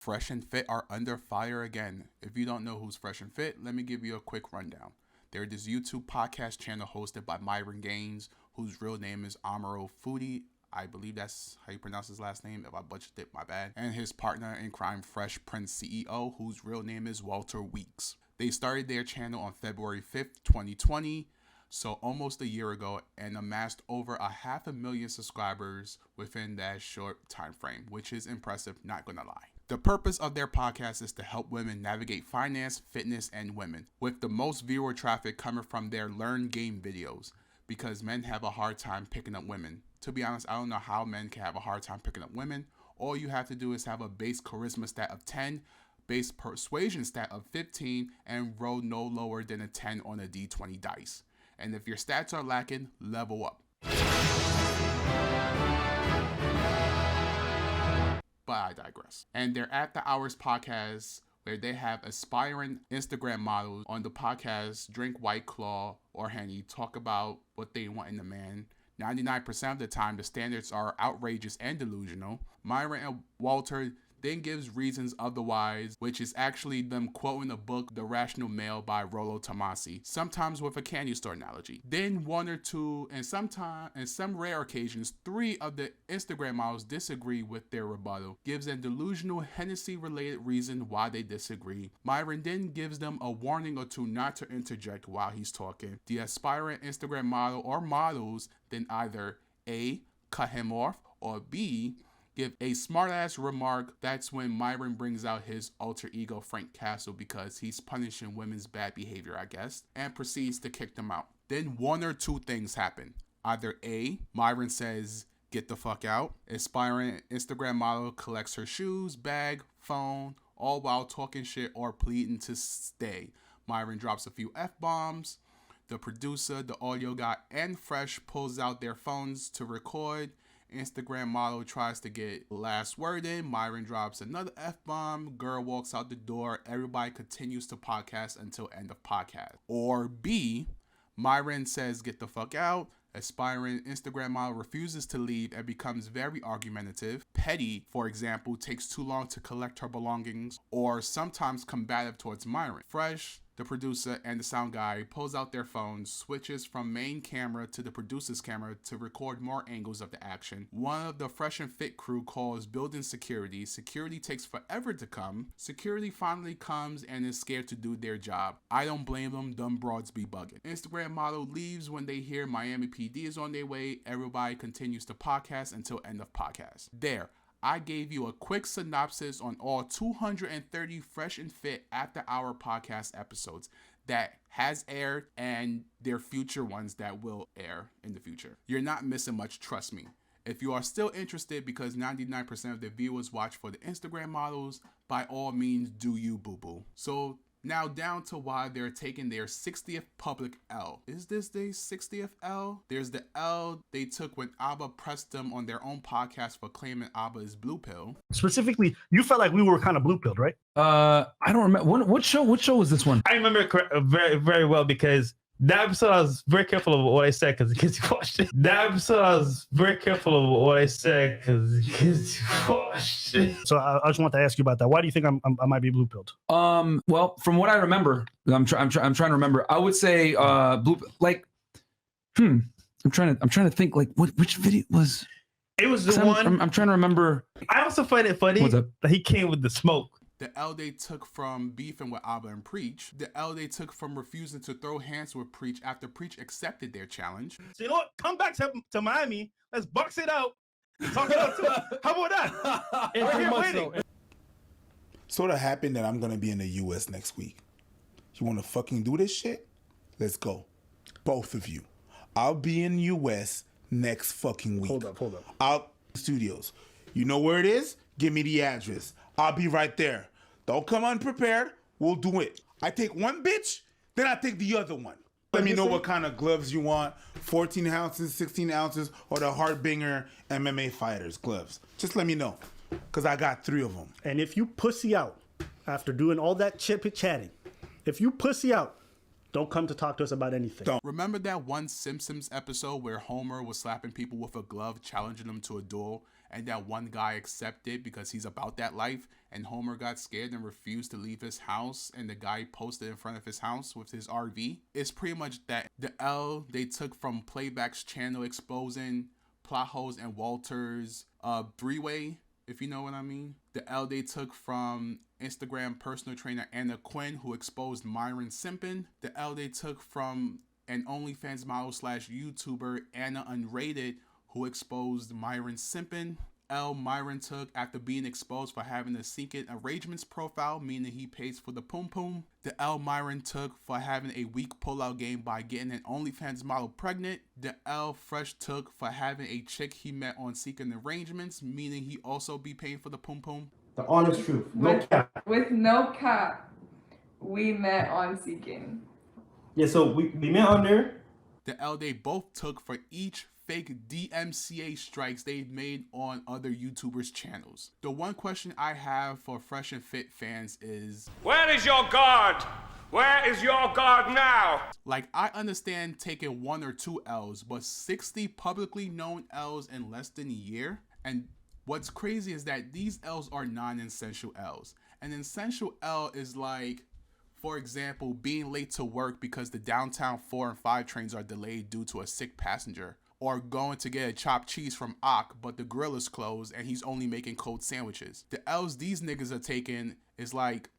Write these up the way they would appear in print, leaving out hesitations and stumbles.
Fresh and Fit are under fire again. If you don't know who's Fresh and Fit, let me give you a quick rundown. They're this YouTube podcast channel hosted by Myron Gaines, whose real name is Amaro Foodie. I believe that's how you pronounce his last name. If I butchered it, my bad. And his partner in crime, Fresh Prince CEO, whose real name is Walter Weeks. They started their channel on February 5th, 2020, so almost a year ago, and amassed over 500,000 subscribers within that short time frame, which is impressive, not gonna lie. The purpose of their podcast is to help women navigate finance, fitness, and women, with the most viewer traffic coming from their learn game videos, because men have a hard time picking up women. To be honest, I don't know how men can have a hard time picking up women. All you have to do is have a base charisma stat of 10, base persuasion stat of 15, and roll no lower than a 10 on a D20 dice. And if your stats are lacking, level up. But I digress. And their After Hours podcast, where they have aspiring Instagram models on the podcast drink White Claw or Henny, talk about what they want in a man. 99% of the time, the standards are outrageous and delusional. Myron and Walter then gives reasons otherwise, which is actually them quoting the book The Rational Male by Rollo Tomasi, sometimes with a candy store analogy. Then one or two, and sometimes, in some rare occasions, 3 of the Instagram models disagree with their rebuttal, gives a delusional Hennessy-related reason why they disagree. Myron then gives them a warning or two not to interject while he's talking. The aspirant Instagram model or models then either A, cut him off, or B, give a smart-ass remark. That's when Myron brings out his alter ego Frank Castle, because he's punishing women's bad behavior, I guess, and proceeds to kick them out. Then one or two things happen. Either A, Myron says, get the fuck out. Aspiring Instagram model collects her shoes, bag, phone, all while talking shit or pleading to stay. Myron drops a few F-bombs. The producer, the audio guy, and Fresh pulls out their phones to record. Instagram model tries to get the last word in. Myron drops another F-bomb. Girl walks out the door. Everybody continues to podcast until end of podcast. Or B, Myron says get the fuck out. Aspiring Instagram model refuses to leave and becomes very argumentative. Petty, for example, takes too long to collect her belongings, or sometimes combative towards Myron. Fresh, the producer, and the sound guy pulls out their phones, switches from main camera to the producer's camera to record more angles of the action. One of the Fresh and Fit crew calls building security. Security takes forever to come. Security finally comes and is scared to do their job. I don't blame them, dumb broads be bugging. Instagram model leaves when they hear Miami PD is on their way. Everybody continues to podcast until end of podcast. There. I gave you a quick synopsis on all 230 Fresh and Fit After Hour podcast episodes that has aired and their future ones that will air in the future. You're not missing much, trust me. If you are still interested, because 99% of the viewers watch for the Instagram models, by all means do you, boo-boo. So now down to why they're taking their 60th public L. Is this their 60th L? There's the L they took when ABBA pressed them on their own podcast for claiming ABBA is blue pill. Specifically, you felt like we were kind of blue pilled, right? I don't remember. What show was this one? I remember it very, very well, because that episode I was very careful of what I said, because the kids watched it. That episode I was very careful of what I said, because the kids watched it. So I just want to ask you about that. Why do you think I might be blue pilled? Well, from what I remember, I'm trying to remember. I would say blue. Like, I'm trying to think. Like, which video was? It was the one. I'm trying to remember. I also find it funny that he came with the smoke. The L they took from beefing with ABBA and Preach. The L they took from refusing to throw hands with Preach after Preach accepted their challenge. So you know what? Come back to Miami. Let's box it out. Talk it out too. How about that? We're here waiting. Sort of happened that I'm going to be in the U.S. next week. You want to fucking do this shit? Let's go. Both of you. I'll be in the U.S. next fucking week. Hold up. Out studios. You know where it is? Give me the address. I'll be right there. Don't come unprepared. We'll do it. I take one bitch, then I take the other one. Let me know what kind of gloves you want. 14 ounces, 16 ounces, or the Harbinger MMA fighters gloves. Just let me know, because I got 3 of them. And if you pussy out after doing all that chit-chatting, if you pussy out, don't come to talk to us about anything. Don't. Remember that one Simpsons episode where Homer was slapping people with a glove, challenging them to a duel, and that one guy accepted because he's about that life, and Homer got scared and refused to leave his house, and the guy posted in front of his house with his RV. It's pretty much that. The L they took from Playback's channel exposing plot holes and Walter's three-way, if you know what I mean. The L they took from Instagram personal trainer Anna Quinn, who exposed Myron simping. The L they took from an OnlyFans model / YouTuber Anna Unrated, who exposed Myron simping. L Myron took after being exposed for having a secret arrangements profile, meaning he pays for the pum pum. The L Myron took for having a weak pullout game by getting an OnlyFans model pregnant. The L Fresh took for having a chick he met on secret arrangements, meaning he also be paying for the pum pum. The honest truth. No cap. With no cap, we met on Seeking. Yeah, so we met on there. The L they both took for each fake DMCA strikes they've made on other YouTubers' channels. The one question I have for Fresh and Fit fans is, where is your guard? Where is your guard now? Like, I understand taking 1 or 2 L's, but 60 publicly known L's in less than a year? And what's crazy is that these L's are non-essential L's. An essential L is like, for example, being late to work because the downtown 4 and 5 trains are delayed due to a sick passenger, or going to get a chopped cheese from Ak, but the grill is closed and he's only making cold sandwiches. The L's these niggas are taking is like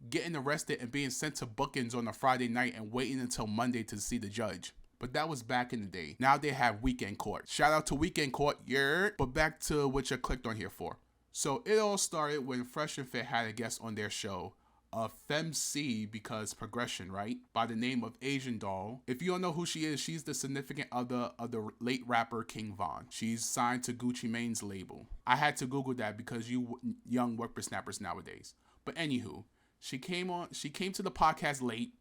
getting arrested and being sent to bookings on a Friday night and waiting until Monday to see the judge. But that was back in the day. Now they have weekend court. Shout out to weekend court, yeah. But back to what you clicked on here for. So it all started when Fresh and Fit had a guest on their show, FemC, because progression, right? By the name of Asian Doll. If you don't know who she is, she's the significant other of the late rapper King Von. She's signed to Gucci Mane's label. I had to Google that because you young whippersnappers nowadays. But anywho, she came to the podcast late.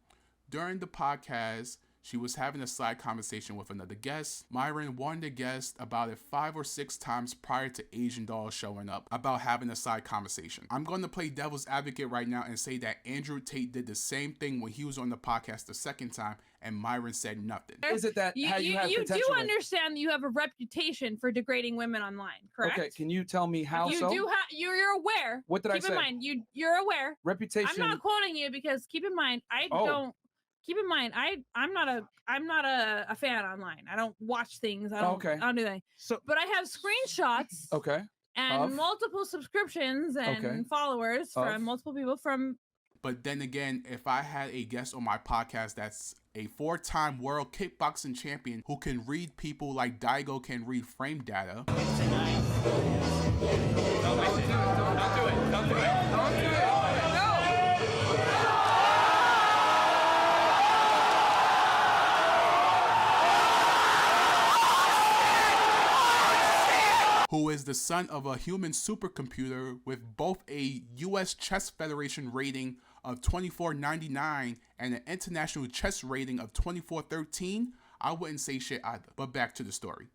During the podcast, she was having a side conversation with another guest. Myron warned the guest about it 5 or 6 times prior to Asian Doll showing up about having a side conversation. I'm going to play devil's advocate right now and say that Andrew Tate did the same thing when he was on the podcast the second time and Myron said nothing. Is it that you have do potential? understand that you have a reputation for degrading women online, correct? Okay, can you tell me how you so? do you're aware. What did I Keep say? in mind, you're aware. Reputation. I'm not quoting you because keep in mind, keep in mind, I'm not a fan online. I don't watch things. I don't do that. But I have screenshots. Okay. And multiple subscriptions and followers from multiple people from. But then again, if I had a guest on my podcast that's a 4-time world kickboxing champion who can read people like Daigo can read frame data. Don't do it. Don't do it. Who is the son of a human supercomputer with both a U.S. Chess Federation rating of 2499 and an international chess rating of 2413, I wouldn't say shit either. But back to the story.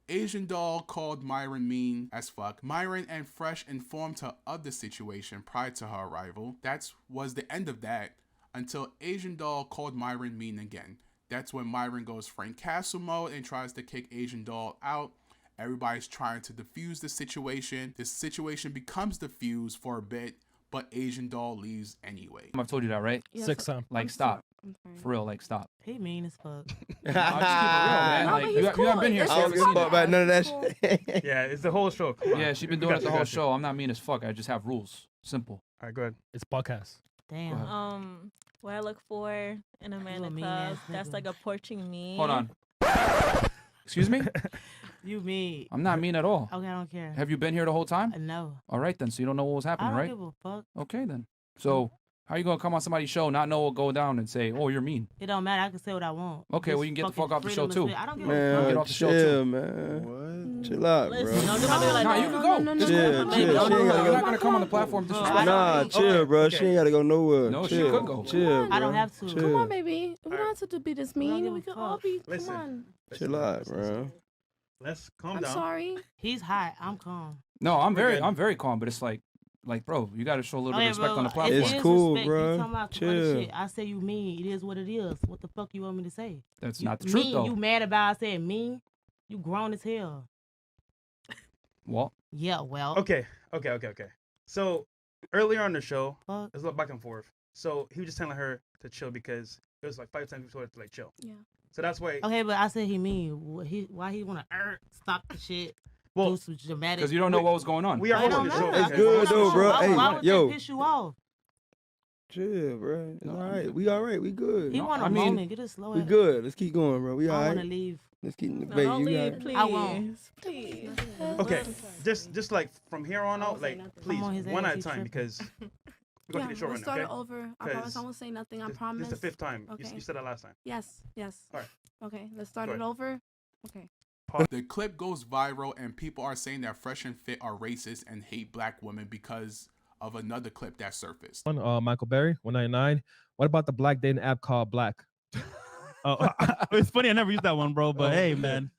Asian Doll called Myron mean as fuck. Myron and Fresh informed her of the situation prior to her arrival. That was the end of that until Asian Doll called Myron mean again. That's when Myron goes Frank Castle mode and tries to kick Asian Doll out. Everybody's trying to defuse the situation. This situation becomes diffused for a bit, but Asian Doll leaves anyway. I've told you that, right? Yes, 6 times. Like, stop. For real, like, stop. He mean as fuck. I'll just keep it real, man. No, Like, but you he's cool. haven't been here, so I you don't haven't give a seen fuck it. about none of that shit. Yeah, it's the whole show. Come on. Yeah, she's been doing it the whole show. I'm not mean as fuck. I just have rules. Simple. All right, go ahead. It's podcast. Damn. What I look for in a man in mean club ass that's nigga. like approaching me. Hold on. Excuse me? You mean? I'm not mean at all. Okay, I don't care. Have you been here the whole time? No. All right, then. So you don't know what was I happening, don't right? give a fuck. Okay, then. So how you going to come on somebody's show, not know what go down, and say, oh, you're mean? It don't matter. I can say what I want. Okay, well, you can get the fuck off the show, too. I don't give Man, a fuck. Get off the show, chill, too. man. What? Chill out, bro. Listen, don't do my like Nah, that. you can go. No, Chill, chill. She ain't You're gotta not go. going to come on the platform disrespectful. Nah, chill, bro. She ain't gotta go nowhere. No, she chill, could go. Chill, bro. I don't have to. Chill. Come on, baby. We don't have to be this mean. give We a can all fuck. be. Listen. Come on. Chill out, bro. Let's calm I'm down. sorry. He's hot. I'm calm. No, I'm good. very calm, but it's like, bro, you got to show a little bit of respect on the It platform. It's is cool, respect. bro. You talking about some other Chill. shit. I say you mean. It is what it is. What the fuck you want me to say? That's You not the truth, mean, though. You mad about I said mean? You grown as hell. What? Yeah, well. Okay. So earlier on the show, it was a little back and forth. So he was just telling her to chill because it was like 5 times he told her to like chill. Yeah. So that's why. Okay, but I said he mean. Why he want to stop the shit? Well, do some dramatic. Because you don't know what was going on. We are on the show. It's good though, bro. Hey, Why would yo. that piss you off? Chill, bro. It's all right. We all right. We good. He want a moment. Get it slow. We good. Let's keep going, bro. We all I right. want to leave. Let's keep the No, don't leave, got please. I won't. Please. Okay, just like from here on out, like please, on his one ass, at a he's time tripping. because we're going to the show we'll right now. start Okay? it over. I promise I won't say nothing. I promise. This is the 5th time. Okay. You said that last time. Yes. All right. Okay, let's start Go it ahead. over. Okay. The clip goes viral and people are saying that Fresh and Fit are racist and hate black women because of another clip that surfaced. Michael Berry, 199. What about the black dating app called Black? It's funny. I never used that one, bro. But hey, man.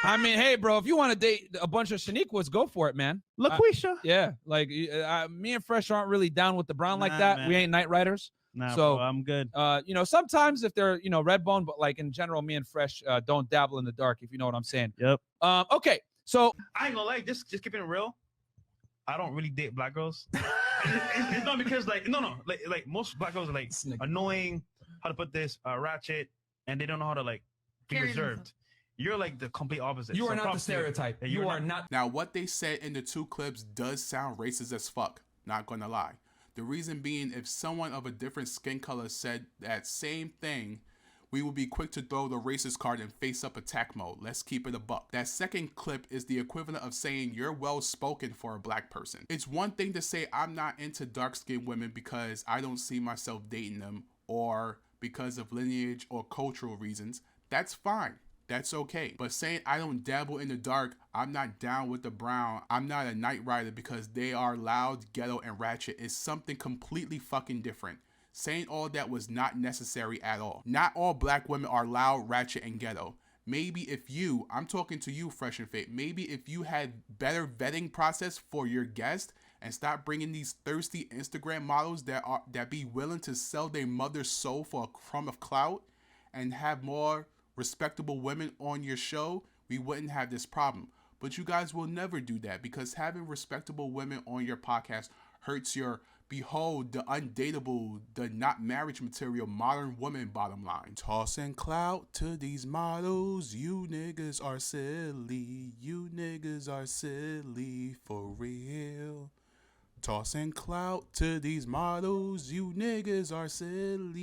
I mean, hey, bro, if you want to date a bunch of Shaniquas, go for it, man. LaQuisha. Yeah, like me and Fresh aren't really down with the brown like that. man. We ain't night riders. Nah, so bro, I'm good. You know, sometimes if they're, red bone, but like in general, me and Fresh don't dabble in the dark, if you know what I'm saying. Yep. Okay, so I ain't gonna lie, just keeping it real. I don't really date black girls. it's not because like most black girls are like annoying. How to put this? Ratchet, and they don't know how to like be Carry reserved. You're like the complete opposite. You So are not the props to you. stereotype. Yeah, You you're are not. Now, what they said in the 2 clips does sound racist as fuck. Not gonna lie. The reason being, if someone of a different skin color said that same thing, we would be quick to throw the racist card and face up attack mode. Let's keep it a buck. That second clip is the equivalent of saying you're well spoken for a black person. It's one thing to say I'm not into dark skinned women because I don't see myself dating them or because of lineage or cultural reasons. That's fine. That's okay. But saying I don't dabble in the dark, I'm not down with the brown, I'm not a night rider because they are loud, ghetto, and ratchet is something completely fucking different. Saying all that was not necessary at all. Not all black women are loud, ratchet, and ghetto. Maybe if you, I'm talking to you, Fresh and Fit, maybe if you had better vetting process for your guest and stop bringing these thirsty Instagram models that be willing to sell their mother's soul for a crumb of clout and have more respectable women on your show, we wouldn't have this problem. But you guys will never do that because having respectable women on your podcast hurts your behold the undateable, the not marriage material modern woman bottom line. Tossing clout to these models, you niggas are silly. You niggas are silly for real. Tossing clout to these models, you niggas are silly.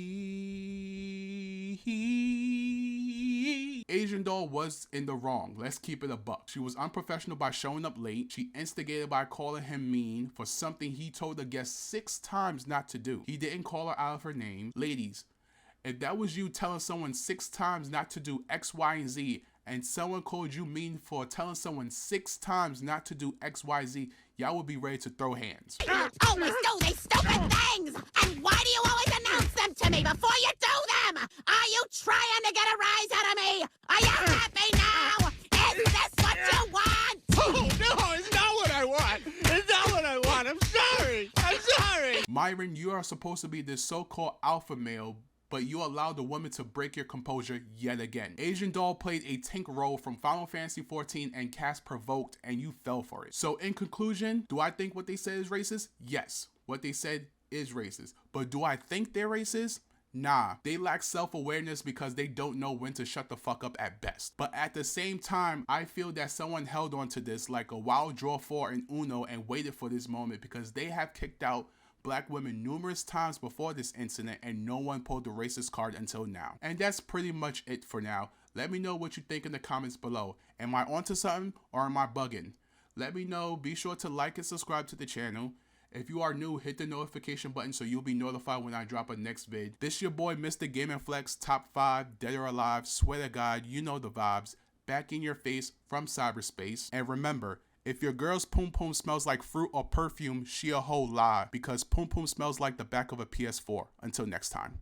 Asian Doll was in the wrong. Let's keep it a buck. She was unprofessional by showing up late. She instigated by calling him mean for something he told the guest 6 times not to do. He didn't call her out of her name. Ladies, if that was you telling someone 6 times not to do X, Y, and Z, and someone called you mean for telling someone 6 times not to do X, Y, Z, y'all would be ready to throw hands. Always do these stupid things! And why do you always announce them to me before you do them? Are you trying to get a rise out of me? Are you happy now? Is this what you want? Oh, no, it's not what I want. It's not what I want. I'm sorry. I'm sorry. Myron, you are supposed to be this so-called alpha male, but you allowed the woman to break your composure yet again. Asian Doll played a Tink role from Final Fantasy XIV and cast Provoked, and you fell for it. So in conclusion, do I think what they said is racist? Yes, what they said is racist. But do I think they're racist? Nah, they lack self-awareness because they don't know when to shut the fuck up at best. But at the same time, I feel that someone held on to this like a wild draw 4 in Uno and waited for this moment because they have kicked out black women numerous times before this incident and no one pulled the racist card until now. And that's pretty much it for now. Let me know what you think in the comments below. Am I onto something or am I bugging? Let me know. Be sure to like and subscribe to the channel. If you are new, hit the notification button so you'll be notified when I drop a next vid. This your boy Mr. Game & Flex, top 5, dead or alive, swear to God, you know the vibes, back in your face from cyberspace. And remember, if your girl's poom poom smells like fruit or perfume, she a whole lie because poom poom smells like the back of a PS4. Until next time.